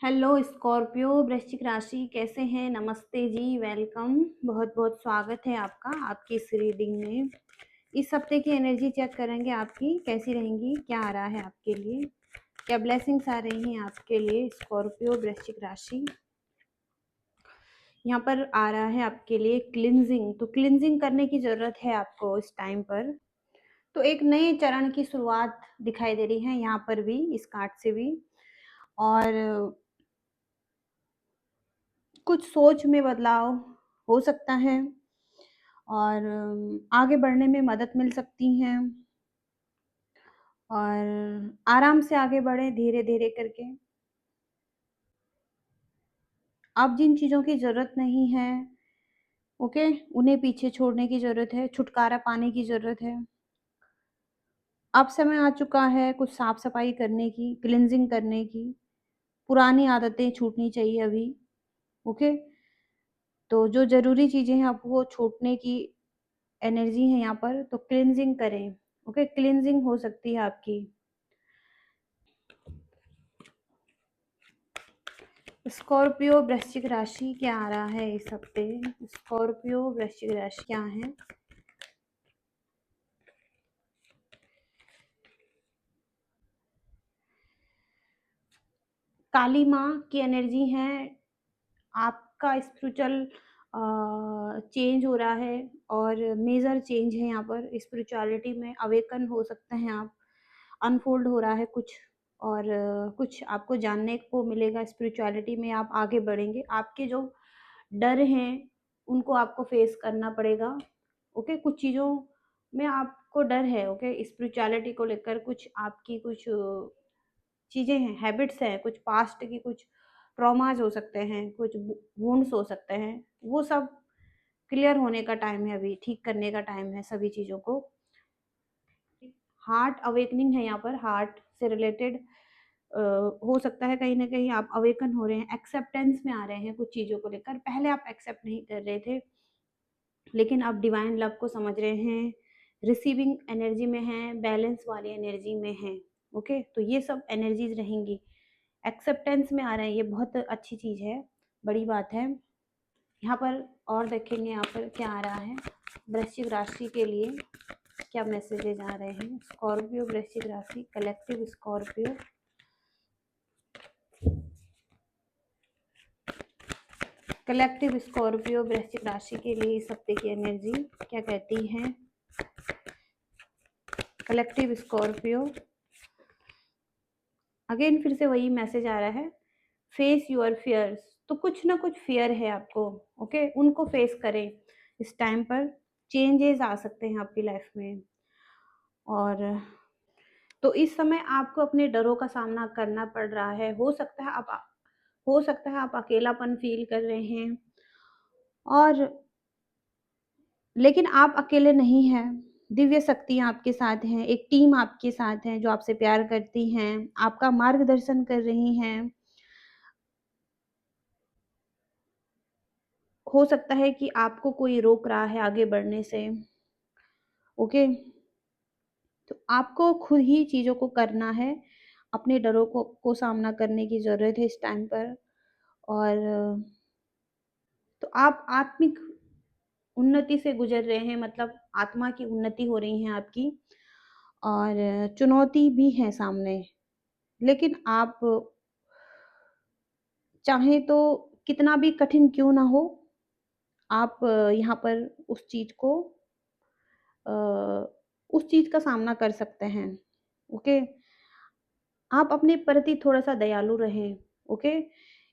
Hello Scorpio वृश्चिक राशि, कैसे हैं? नमस्ते जी, वेलकम। बहुत बहुत स्वागत है आपका आपकी इस रीडिंग में। इस हफ्ते की एनर्जी चेक करेंगे, आपकी कैसी रहेंगी, क्या आ रहा है आपके लिए, क्या ब्लेसिंग्स आ रही हैं आपके लिए स्कॉर्पियो वृश्चिक राशि। यहाँ पर आ रहा है आपके लिए क्लिनजिंग, तो क्लिनजिंग करने की ज़रूरत है आपको इस टाइम पर। तो एक नए चरण की शुरुआत दिखाई दे रही है यहाँ पर भी, इस कार्ड से भी। और कुछ सोच में बदलाव हो सकता है और आगे बढ़ने में मदद मिल सकती है। और आराम से आगे बढ़े धीरे धीरे करके। अब जिन चीज़ों की ज़रूरत नहीं है, ओके, उन्हें पीछे छोड़ने की ज़रूरत है, छुटकारा पाने की ज़रूरत है। अब समय आ चुका है कुछ साफ सफाई करने की, क्लिनजिंग करने की। पुरानी आदतें छूटनी चाहिए अभी, ओके। तो जो ज़रूरी चीज़ें हैं अब वो छूटने की एनर्जी है यहाँ पर, तो क्लिनजिंग करें, ओके। क्लिनजिंग हो सकती है आपकी। स्कॉर्पियो वृश्चिक राशि क्या आ रहा है इस हफ्ते? स्कॉर्पियो वृश्चिक राशि क्या है? काली माँ की एनर्जी है। आपका स्पिरिचुअल चेंज हो रहा है और मेजर चेंज है यहाँ पर। स्पिरिचुअलिटी में अवेकन हो सकते हैं आप, अनफोल्ड हो रहा है कुछ। और कुछ आपको जानने को मिलेगा स्पिरिचुअलिटी में, आप आगे बढ़ेंगे। आपके जो डर हैं उनको आपको फेस करना पड़ेगा, ओके। कुछ चीज़ों में आपको डर है, ओके, स्पिरिचुअलिटी को लेकर। कुछ आपकी कुछ चीज़ें हैं, हैबिट्स हैं, कुछ पास्ट की कुछ ट्रॉमाज हो सकते हैं, कुछ वुंड्स हो सकते हैं। वो सब क्लियर होने का टाइम है अभी, ठीक करने का टाइम है सभी चीज़ों को। हार्ट अवेकनिंग है यहाँ पर, हार्ट से रिलेटेड हो सकता है कहीं ना कहीं आप अवेकन हो रहे हैं, एक्सेप्टेंस में आ रहे हैं कुछ चीज़ों को लेकर। पहले आप एक्सेप्ट नहीं कर रहे थे, लेकिन आप डिवाइन लव को समझ रहे हैं, रिसीविंग एनर्जी में हैं, बैलेंस वाली एनर्जी में हैं, ओके। तो ये सब एनर्जीज रहेंगी, एक्सेप्टेंस में आ रहे हैं, ये बहुत अच्छी चीज़ है, बड़ी बात है। यहाँ पर और देखेंगे यहाँ पर क्या आ रहा है वृश्चिक राशि के लिए, क्या मैसेजेज आ रहे हैं। स्कॉर्पियो वृश्चिक राशि, कलेक्टिव स्कॉर्पियो, कलेक्टिव स्कॉर्पियो वृश्चिक राशि के लिए इस हफ्ते की एनर्जी क्या कहती है। कलेक्टिव स्कॉर्पियो, अगेन फिर से वही मैसेज आ रहा है, फेस यूर फियर्स। तो कुछ ना कुछ फियर है आपको, ओके, उनको फेस करें। इस टाइम पर चेंजेस आ सकते हैं आपकी लाइफ में। और तो इस समय आपको अपने डरों का सामना करना पड़ रहा है। हो सकता है आप अकेलापन फील कर रहे हैं, और लेकिन आप अकेले नहीं हैं। दिव्य शक्तियाँ आपके साथ हैं, एक टीम आपके साथ है जो आपसे प्यार करती हैं, आपका मार्गदर्शन कर रही हैं। हो सकता है कि आपको कोई रोक रहा है आगे बढ़ने से, ओके। तो आपको खुद ही चीज़ों को करना है, अपने डरों को सामना करने की ज़रूरत है इस टाइम पर। और तो आप आत्मिक उन्नति से गुजर रहे हैं, मतलब आत्मा की उन्नति हो रही है आपकी। और चुनौती भी है सामने, लेकिन आप चाहें तो कितना भी कठिन क्यों ना हो, आप यहाँ पर उस चीज़ को अ, उस चीज़ का सामना कर सकते हैं, ओके। आप अपने प्रति थोड़ा-सा दयालु रहें, ओके,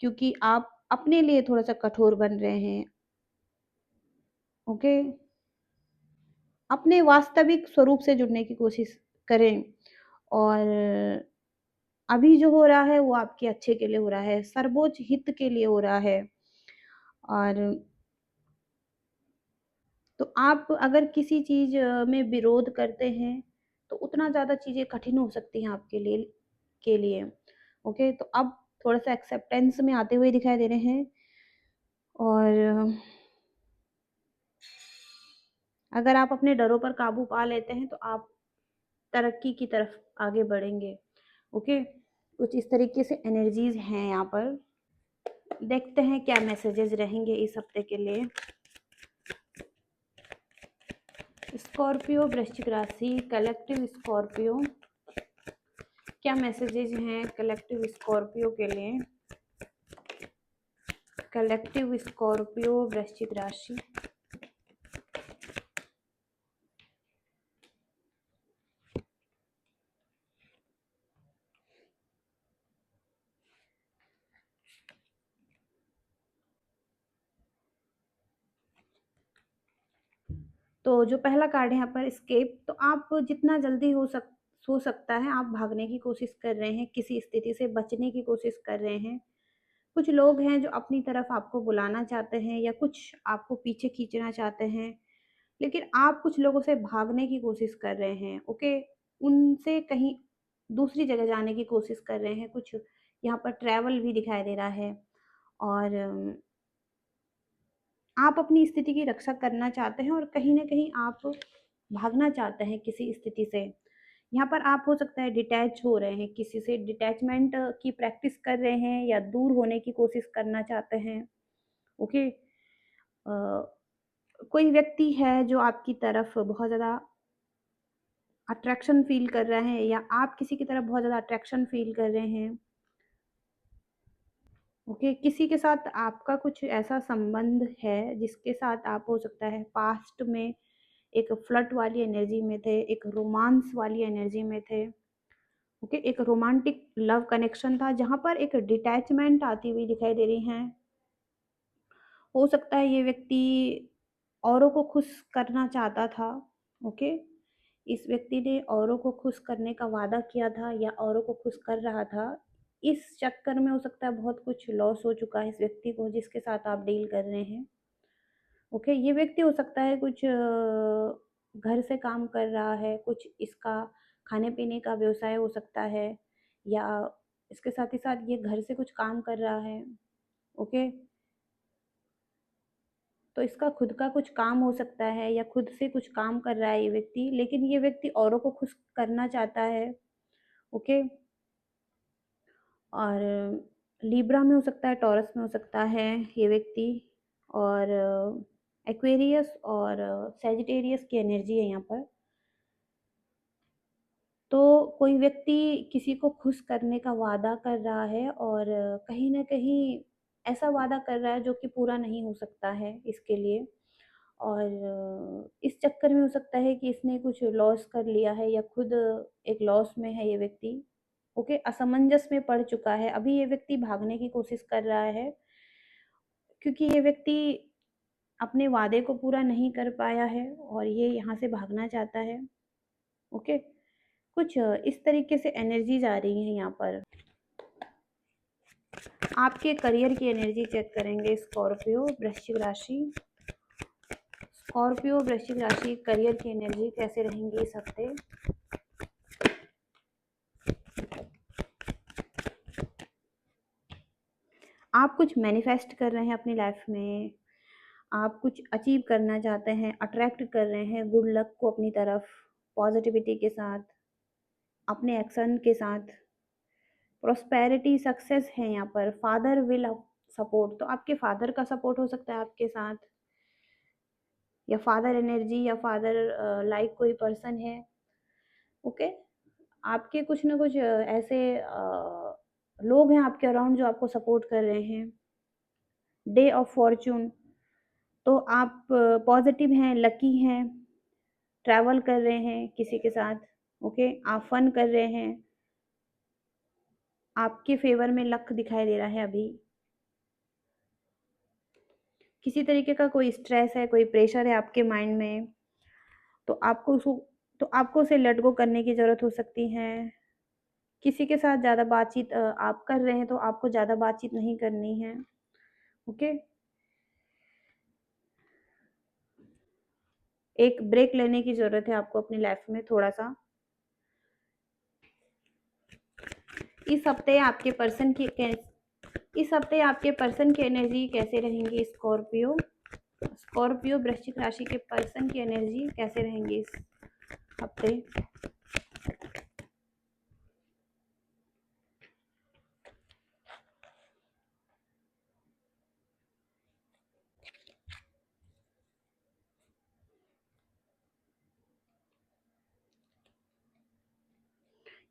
क्योंकि आप अपने लिए थोड़ा-सा कठोर बन रहे हैं, ओके। अपने वास्तविक स्वरूप से जुड़ने की कोशिश करें। और अभी जो हो रहा है वो आपके अच्छे के लिए हो रहा है, सर्वोच्च हित के लिए हो रहा है। और तो आप अगर किसी चीज़ में विरोध करते हैं, तो उतना ज़्यादा चीज़ें कठिन हो सकती हैं आपके लिए, ओके। तो अब थोड़ा-सा एक्सेप्टेंस में आते हुए दिखाई दे रहे हैं। और अगर आप अपने डरों पर काबू पा लेते हैं, तो आप तरक्की की तरफ आगे बढ़ेंगे, ओके। कुछ इस तरीके से एनर्जीज हैं यहाँ पर। देखते हैं क्या मैसेजेस रहेंगे इस हफ्ते के लिए। स्कॉर्पियो वृश्चिक राशि, कलेक्टिव स्कॉर्पियो, क्या मैसेजेस हैं कलेक्टिव स्कॉर्पियो के लिए। कलेक्टिव स्कॉर्पियो वृश्चिक राशि, तो जो पहला कार्ड है यहाँ पर एस्केप, तो आप जितना जल्दी हो सकता है आप भागने की कोशिश कर रहे हैं, किसी स्थिति से बचने की कोशिश कर रहे हैं। कुछ लोग हैं जो अपनी तरफ आपको बुलाना चाहते हैं या कुछ आपको पीछे खींचना चाहते हैं, लेकिन आप कुछ लोगों से भागने की कोशिश कर रहे हैं। ओके, उनसे कहीं दूसरी जगह जाने की कोशिश कर रहे हैं। कुछ यहाँ पर ट्रैवल भी दिखाई दे रहा है, और आप अपनी स्थिति की रक्षा करना चाहते हैं और कहीं न कहीं आप भागना चाहते हैं किसी स्थिति से। यहाँ पर आप हो सकता है डिटैच हो रहे हैं किसी से, डिटैचमेंट की प्रैक्टिस कर रहे हैं या दूर होने की कोशिश करना चाहते हैं। ओके, कोई व्यक्ति है जो आपकी तरफ बहुत ज़्यादा अट्रैक्शन फ़ील कर रहा है या आप किसी की तरफ बहुत ज़्यादा अट्रैक्शन फ़ील कर रहे हैं। ओके, किसी के साथ आपका कुछ ऐसा संबंध है जिसके साथ आप हो सकता है पास्ट में एक फ्लर्ट वाली एनर्जी में थे, एक रोमांस वाली एनर्जी में थे। ओके, एक रोमांटिक लव कनेक्शन था जहाँ पर एक डिटैचमेंट आती हुई दिखाई दे रही हैं। हो सकता है ये व्यक्ति औरों को खुश करना चाहता था। ओके, इस व्यक्ति ने औरों को खुश करने का वादा किया था या औरों को खुश कर रहा था। इस चक्कर में हो सकता है बहुत कुछ लॉस हो चुका है इस व्यक्ति को जिसके साथ आप डील कर रहे हैं। ओके, ये व्यक्ति हो सकता है कुछ घर से काम कर रहा है, कुछ इसका खाने-पीने का व्यवसाय हो सकता है, या इसके साथ ही साथ ये घर से कुछ काम कर रहा है। ओके, तो इसका खुद का कुछ काम हो सकता है या खुद से कुछ काम कर रहा है ये व्यक्ति, लेकिन ये व्यक्ति औरों को खुश करना चाहता है। ओके, और लिब्रा में हो सकता है, टॉरस में हो सकता है ये व्यक्ति, और एक्वेरियस और सैजिटेरियस की एनर्जी है यहाँ पर। तो कोई व्यक्ति किसी को खुश करने का वादा कर रहा है और कहीं न कहीं ऐसा वादा कर रहा है जो कि पूरा नहीं हो सकता है इसके लिए, और इस चक्कर में हो सकता है कि इसने कुछ लॉस कर लिया है या खुद एक लॉस में है ये व्यक्ति। ओके, असमंजस में पड़ चुका है। अभी ये व्यक्ति भागने की कोशिश कर रहा है क्योंकि ये व्यक्ति अपने वादे को पूरा नहीं कर पाया है और ये यहाँ से भागना चाहता है। ओके, कुछ इस तरीके से एनर्जीज आ रही हैं यहाँ पर। आपके करियर की एनर्जी चेक करेंगे स्कॉर्पियो वृश्चिक राशि। स्कॉर्पियो वृश्चिक राशि करियर की एनर्जी कैसे रहेंगी इस हफ्ते। आप कुछ मैनिफेस्ट कर रहे हैं अपनी लाइफ में, आप कुछ अचीव करना चाहते हैं, अट्रैक्ट कर रहे हैं गुड लक को अपनी तरफ, पॉजिटिविटी के साथ, अपने एक्शन के साथ। प्रोस्पेरिटी सक्सेस है यहाँ पर। फादर विल सपोर्ट, तो आपके फादर का सपोर्ट हो सकता है आपके साथ, या फादर एनर्जी या फादर लाइक कोई पर्सन है। ओके, आपके कुछ ना कुछ ऐसे लोग हैं आपके अराउंड जो आपको सपोर्ट कर रहे हैं। डे ऑफ फॉर्चून, तो आप पॉजिटिव हैं, लकी हैं, ट्रैवल कर रहे हैं किसी के साथ। ओके, आप फन कर रहे हैं, आपके फेवर में लक दिखाई दे रहा है अभी। किसी तरीके का कोई स्ट्रेस है, कोई प्रेशर है आपके माइंड में, तो आपको उसे लेट गो करने की ज़रूरत हो सकती है। किसी के साथ ज़्यादा बातचीत आप कर रहे हैं तो आपको ज़्यादा बातचीत नहीं करनी है। ओके, एक ब्रेक लेने की ज़रूरत है आपको अपनी लाइफ में थोड़ा-सा। इस हफ्ते आपके पर्सन की इस हफ्ते आपके पर्सन की एनर्जी कैसे रहेंगी स्कॉर्पियो। स्कॉर्पियो वृश्चिक राशि के पर्सन की एनर्जी कैसे रहेंगी इस हफ्ते।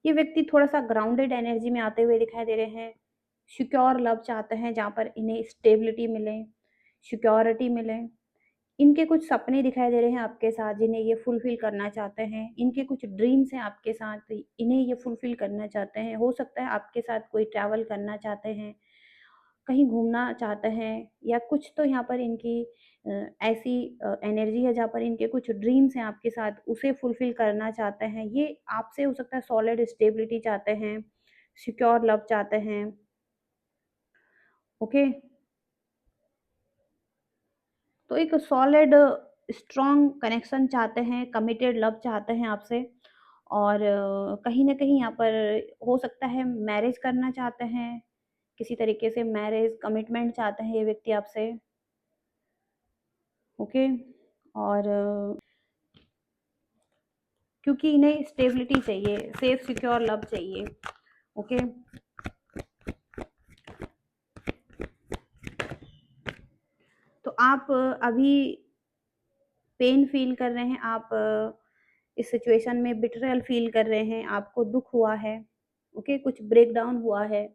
ये व्यक्ति थोड़ा-सा ग्राउंडेड एनर्जी में आते हुए दिखाई दे रहे हैं। सिक्योर लव चाहते हैं जहाँ पर इन्हें स्टेबिलिटी मिले, सिक्योरिटी मिले। इनके कुछ सपने दिखाई दे रहे हैं आपके साथ जिन्हें ये फुलफ़िल करना चाहते हैं। इनके कुछ ड्रीम्स हैं आपके साथ, इन्हें ये फुलफ़िल करना चाहते हैं। हो सकता है आपके साथ कोई ट्रैवल करना चाहते हैं, कहीं घूमना चाहते हैं या कुछ तो यहाँ पर इनकी ऐसी एनर्जी है जहाँ पर इनके कुछ ड्रीम्स हैं आपके साथ, उसे फुलफ़िल करना चाहते हैं। ये आपसे हो सकता है सॉलिड स्टेबिलिटी चाहते हैं, सिक्योर लव चाहते हैं, ओके? तो एक सॉलिड स्ट्रॉन्ग कनेक्शन चाहते हैं, कमिटेड लव चाहते हैं आपसे और कहीं न कहीं यहाँ पर हो सकता है मैरिज करना चाहते हैं, किसी तरीके से मैरिज कमिटमेंट चाहते हैं ये व्यक्ति आपसे, ओके? और क्योंकि इन्हें स्टेबिलिटी चाहिए, सेफ सिक्योर लव चाहिए, ओके? तो आप अभी पेन फ़ील कर रहे हैं, आप इस सिचुएशन में बिट्रेयल फ़ील कर रहे हैं, आपको दुःख हुआ है, ओके? कुछ ब्रेकडाउन हुआ है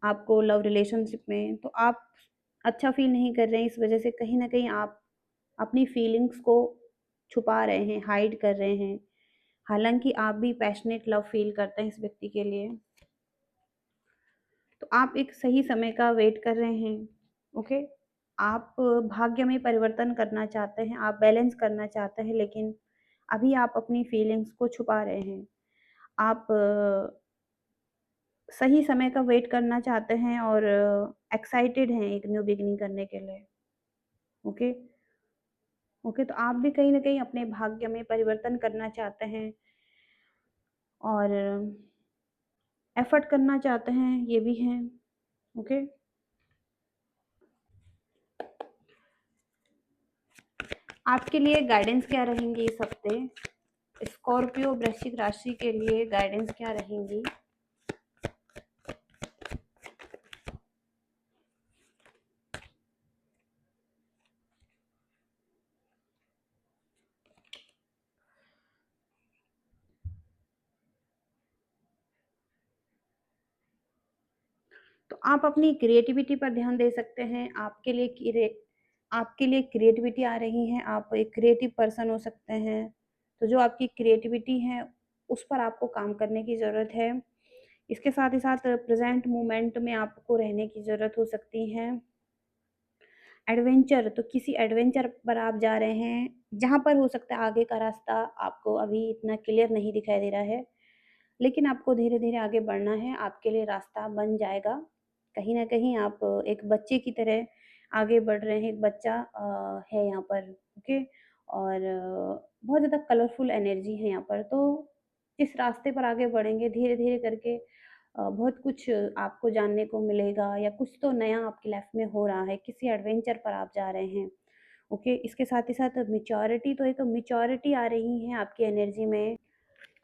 आपको लव रिलेशनशिप में, तो आप अच्छा फ़ील नहीं कर रहे हैं, इस वज़ह से कहीं न कहीं आप अपनी फीलिंग्स को छुपा रहे हैं, हाइड कर रहे हैं। हालाँकि आप भी पैशनेट लव फ़ील करते हैं इस व्यक्ति के लिए। तो आप एक सही समय का वेट कर रहे हैं, ओके? आप भाग्य में परिवर्तन करना चाहते हैं, आप बैलेंस करना चाहते हैं, लेकिन अभी आप अपनी फीलिंग्स को छुपा रहे हैं। आप सही समय का वेट करना चाहते हैं और एक्साइटेड हैं एक न्यू बिगिनिंग करने के लिए, ओके? ओके, तो आप भी कहीं न कहीं अपने भाग्य में परिवर्तन करना चाहते हैं और एफ़र्ट करना चाहते हैं, ये भी हैं, ओके? आपके लिए गाइडेंस क्या रहेंगी इस हफ़्ते? स्कॉर्पियो वृश्चिक राशि के लिए गाइडेंस क्या रहेंगी? तो आप अपनी क्रिएटिविटी पर ध्यान दे सकते हैं। आपके लिए क्रिएटिविटी आ रही है, आप एक क्रिएटिव पर्सन हो सकते हैं। तो जो आपकी क्रिएटिविटी है, उस पर आपको काम करने की ज़रूरत है। इसके साथ ही साथ प्रेज़ेंट मोमेंट में आपको रहने की ज़रूरत हो सकती है। एडवेंचर, तो किसी एडवेंचर पर आप जा रहे हैं, जहाँ पर हो सकता है आगे का रास्ता आपको अभी इतना क्लियर नहीं दिखाई दे रहा है, लेकिन आपको धीरे-धीरे आगे बढ़ना है, आपके लिए रास्ता बन जाएगा। कहीं न कहीं आप एक बच्चे की तरह आगे बढ़ रहे हैं, एक बच्चा है यहाँ पर, ओके? और बहुत ज़्यादा कलरफुल एनर्जी है यहाँ पर, तो जिस रास्ते पर आगे बढ़ेंगे धीरे-धीरे करके बहुत कुछ आपको जानने को मिलेगा या कुछ तो नया आपकी लाइफ़ में हो रहा है, किसी एडवेंचर पर आप जा रहे हैं, ओके? इसके साथ ही साथ मैच्योरिटी, तो एक मैच्योरिटी आ रही है आपकी एनर्जी में।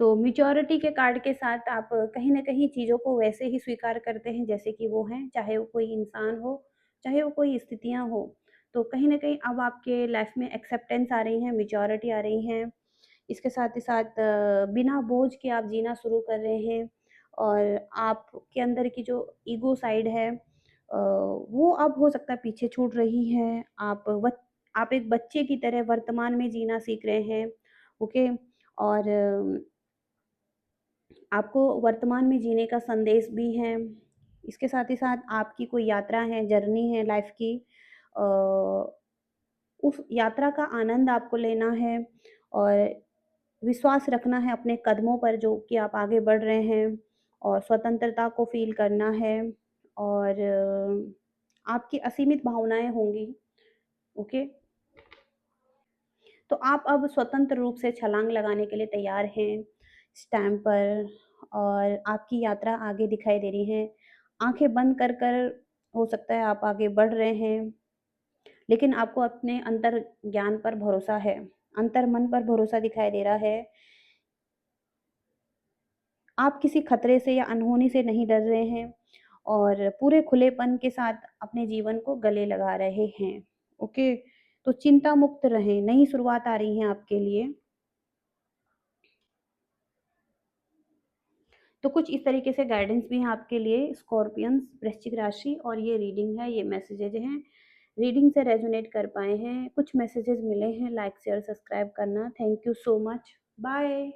तो मैच्योरिटी के कार्ड के साथ आप कहीं न कहीं चीज़ों को वैसे ही स्वीकार करते हैं जैसे कि वो हैं, चाहे वो कोई इंसान हो, चाहे वो कोई स्थितियाँ हो। तो कहीं न कहीं अब आपके लाइफ़ में एक्सेप्टेंस आ रही है, मैच्योरिटी आ रही है। इसके साथ ही साथ बिना बोझ के आप जीना शुरू कर रहे हैं और आपके अंदर की जो ईगो साइड है वो अब हो सकता है पीछे छूट रही है। आप एक बच्चे की तरह वर्तमान में जीना सीख रहे हैं, ओके? और आपको वर्तमान में जीने का संदेश भी है। इसके साथ ही साथ आपकी कोई यात्रा है, जर्नी है लाइफ़ की, अ, उस यात्रा का आनंद आपको लेना है और विश्वास रखना है अपने कदमों पर जो कि आप आगे बढ़ रहे हैं और स्वतंत्रता को फ़ील करना है और आपकी असीमित भावनाएँ होंगी, ओके? तो आप अब स्वतंत्र रूप से छलांग लगाने के लिए तैयार हैं इस टाइम पर और आपकी यात्रा आगे दिखाई दे रही है। आँखें बंद कर कर हो सकता है आप आगे बढ़ रहे हैं, लेकिन आपको अपने अंतर ज्ञान पर भरोसा है, अंतर्मन पर भरोसा दिखाई दे रहा है। आप किसी खतरे से या अनहोनी से नहीं डर रहे हैं और पूरे खुलेपन के साथ अपने जीवन को गले लगा रहे हैं, ओके? तो चिंता मुक्त रहें, नई शुरुआत आ रही है आपके लिए। तो कुछ इस तरीके से गाइडेंस भी है आपके लिए स्कॉर्पियंस, वृश्चिक राशि, और ये रीडिंग है, ये मैसेजेज़ हैं। रीडिंग से रेज़ोनेट कर पाए हैं, कुछ मैसेजेज़ मिले हैं, लाइक, शेयर, सब्सक्राइब करना। Thank you so much. Bye.